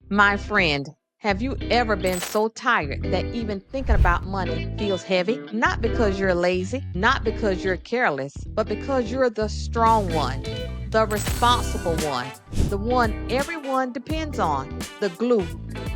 My friend, have you ever been so tired that even thinking about money feels heavy? Not because you're lazy, not because you're careless, but because you're the strong one, the responsible one, the one everyone depends on, the glue,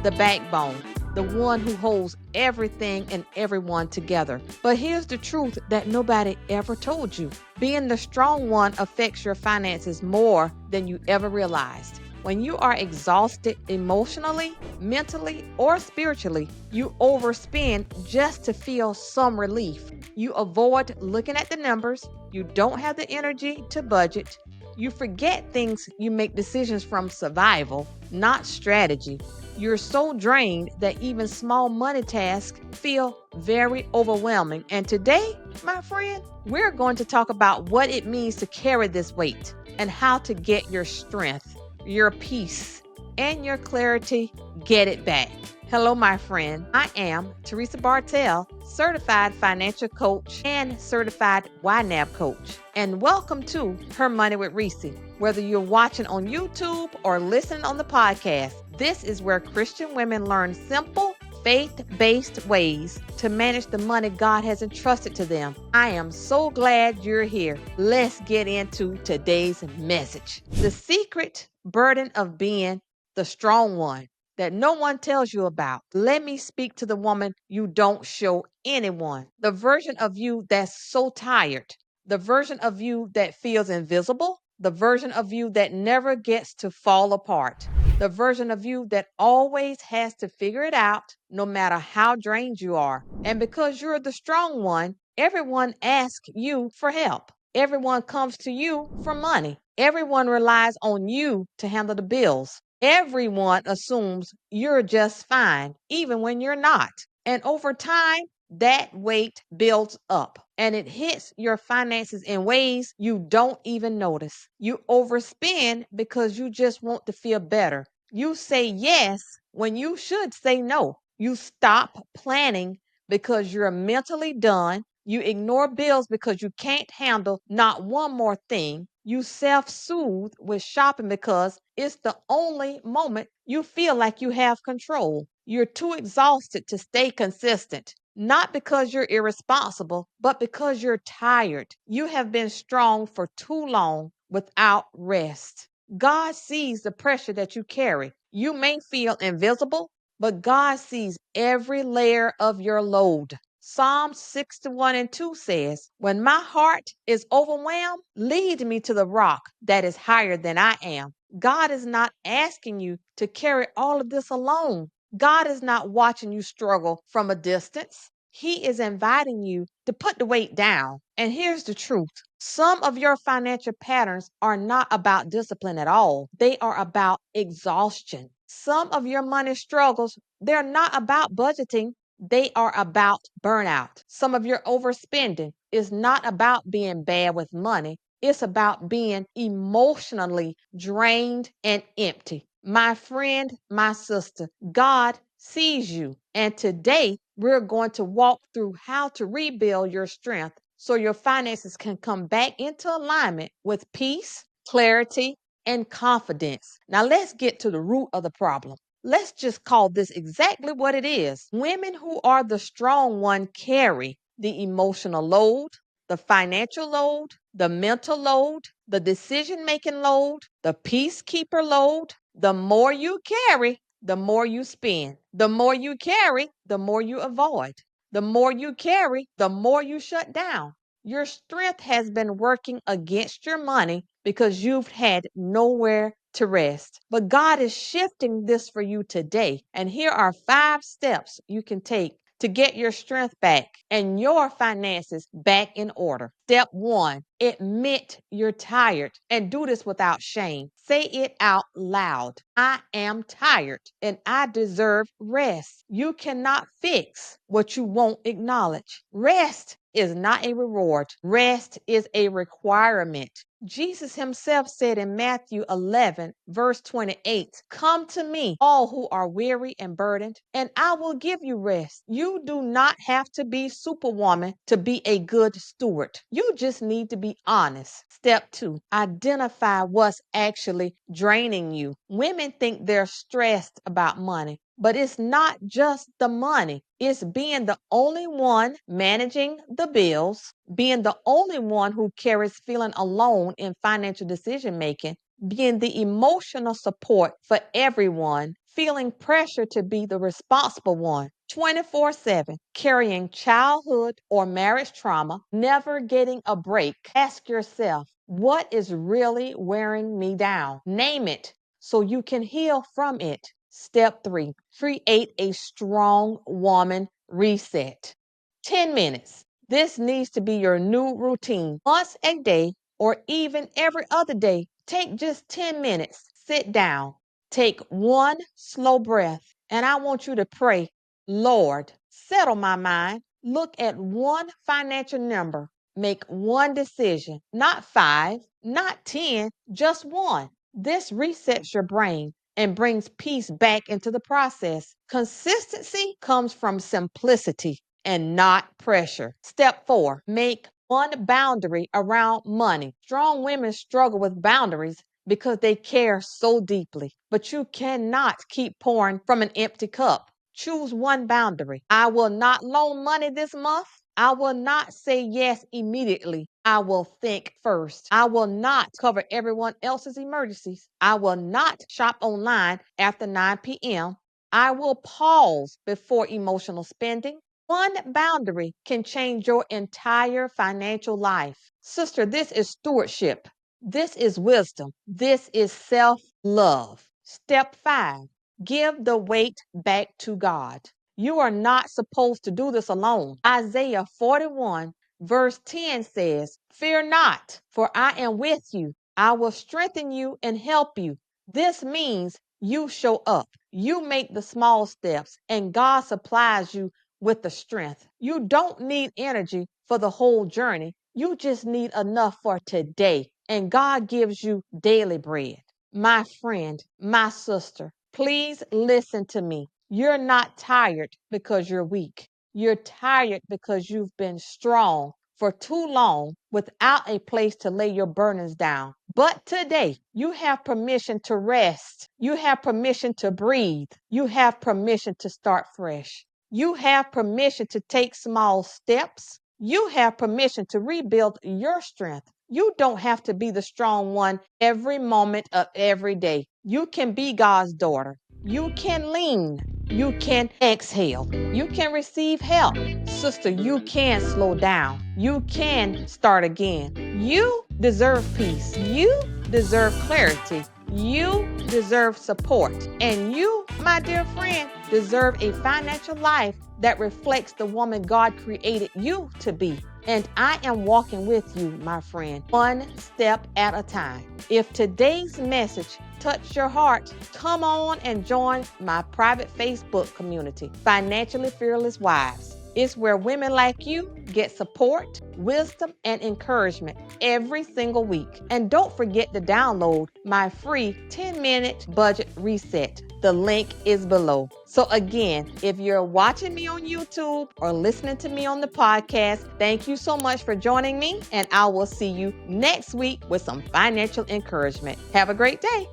the backbone, the one who holds everything and everyone together. But here's the truth that nobody ever told you. Being the strong one affects your finances more than you ever realized. When you are exhausted emotionally, mentally, or spiritually, you overspend just to feel some relief. You avoid looking at the numbers. You don't have the energy to budget. You forget things you make decisions from survival, not strategy. You're so drained that even small money tasks feel very overwhelming. And today, my friend, we're going to talk about what it means to carry this weight and how to get your strength, your peace, and your clarity. Get it back. Hello, my friend. I am Theresa Bartelle, certified financial coach and certified YNAB coach. And welcome to Her Money with Reese. Whether you're watching on YouTube or listening on the podcast, this is where Christian women learn simple, faith-based ways to manage the money God has entrusted to them. I am so glad you're here. Let's get into today's message. The secret burden of being the strong one that no one tells you about. Let me speak to the woman you don't show anyone. The version of you that's so tired. The version of you that feels invisible. The version of you that never gets to fall apart. The version of you that always has to figure it out no matter how drained you are. And because you're the strong one, everyone asks you for help. Everyone comes to you for money. Everyone relies on you to handle the bills. Everyone assumes you're just fine, even when you're not. And over time, that weight builds up and it hits your finances in ways you don't even notice. You overspend because you just want to feel better. You say yes when you should say no. You stop planning because you're mentally done. You ignore bills because you can't handle not one more thing. You self soothe with shopping because it's the only moment you feel like you have control. You're too exhausted to stay consistent. Not because you're irresponsible, but because you're tired. You have been strong for too long without rest. God sees the pressure that you carry. You may feel invisible, but God sees every layer of your load. Psalm 61 and 2 says, when my heart is overwhelmed, lead me to the rock that is higher than I am. God is not asking you to carry all of this alone. God is not watching you struggle from a distance. He is inviting you to put the weight down. And here's the truth. Some of your financial patterns are not about discipline at all. They are about exhaustion. Some of your money struggles, they're not about budgeting. They are about burnout. Some of your overspending is not about being bad with money. It's about being emotionally drained and empty. My friend, my sister, God sees you. And today we're going to walk through how to rebuild your strength so your finances can come back into alignment with peace, clarity, and confidence. Now let's get to the root of the problem. Let's just call this exactly what it is. Women who are the strong one carry the emotional load, the financial load, the mental load, the decision making load, the peacekeeper load. The more you carry, the more you spend. The more you carry, the more you avoid. The more you carry, the more you shut down. Your strength has been working against your money because you've had nowhere to rest. But God is shifting this for you today. And here are 5 steps you can take to get your strength back and your finances back in order. Step 1, admit you're tired and do this without shame. Say it out loud. I am tired and I deserve rest. You cannot fix what you won't acknowledge. Rest is not a reward. Rest is a requirement. Jesus himself said in Matthew 11, verse 28, come to me, all who are weary and burdened, and I will give you rest. You do not have to be superwoman to be a good steward. You just need to be honest. Step 2, identify what's actually draining you. Women think they're stressed about money, but it's not just the money. It's being the only one managing the bills, being the only one who carries feeling alone in financial decision making, being the emotional support for everyone, feeling pressure to be the responsible one 24/7, carrying childhood or marriage trauma, never getting a break. Ask yourself, what is really wearing me down? Name it so you can heal from it. Step 3, create a strong woman reset. 10 minutes. This needs to be your new routine. Once a day or even every other day, take just 10 minutes. Sit down. Take one slow breath. And I want you to pray, Lord, settle my mind. Look at one financial number. Make one decision, not 5, not 10, just one. This resets your brain and brings peace back into the process. Consistency comes from simplicity and not pressure. Step 4, make one boundary around money. Strong women struggle with boundaries because they care so deeply, but you cannot keep pouring from an empty cup. Choose one boundary. I will not loan money this month. I will not say yes immediately. I will think first. I will not cover everyone else's emergencies. I will not shop online after 9 p.m. I will pause before emotional spending. One boundary can change your entire financial life. Sister, this is stewardship. This is wisdom. This is self love. Step 5, give the weight back to God. You are not supposed to do this alone. Isaiah 41, verse 10 says, Fear not, for I am with you. I will strengthen you and help you. This means you show up, you make the small steps, and God supplies you with the strength. You don't need energy for the whole journey. You just need enough for today. And God gives you daily bread. My friend, my sister, please listen to me. You're not tired because you're weak. You're tired because you've been strong for too long without a place to lay your burdens down. But today, you have permission to rest. You have permission to breathe. You have permission to start fresh. You have permission to take small steps. You have permission to rebuild your strength. You don't have to be the strong one every moment of every day. You can be God's daughter. You can lean. You can exhale. You can receive help. Sister, you can slow down. You can start again. You deserve peace. You deserve clarity. You deserve support. And you, my dear friend, deserve a financial life that reflects the woman God created you to be. And I am walking with you, my friend, one step at a time. If today's message touched your heart, come on and join my private Facebook community, Financially Fearless Wives. It's where women like you get support, wisdom, and encouragement every single week. And don't forget to download my free 10-minute budget reset. The link is below. So again, if you're watching me on YouTube or listening to me on the podcast, thank you so much for joining me, and I will see you next week with some financial encouragement. Have a great day.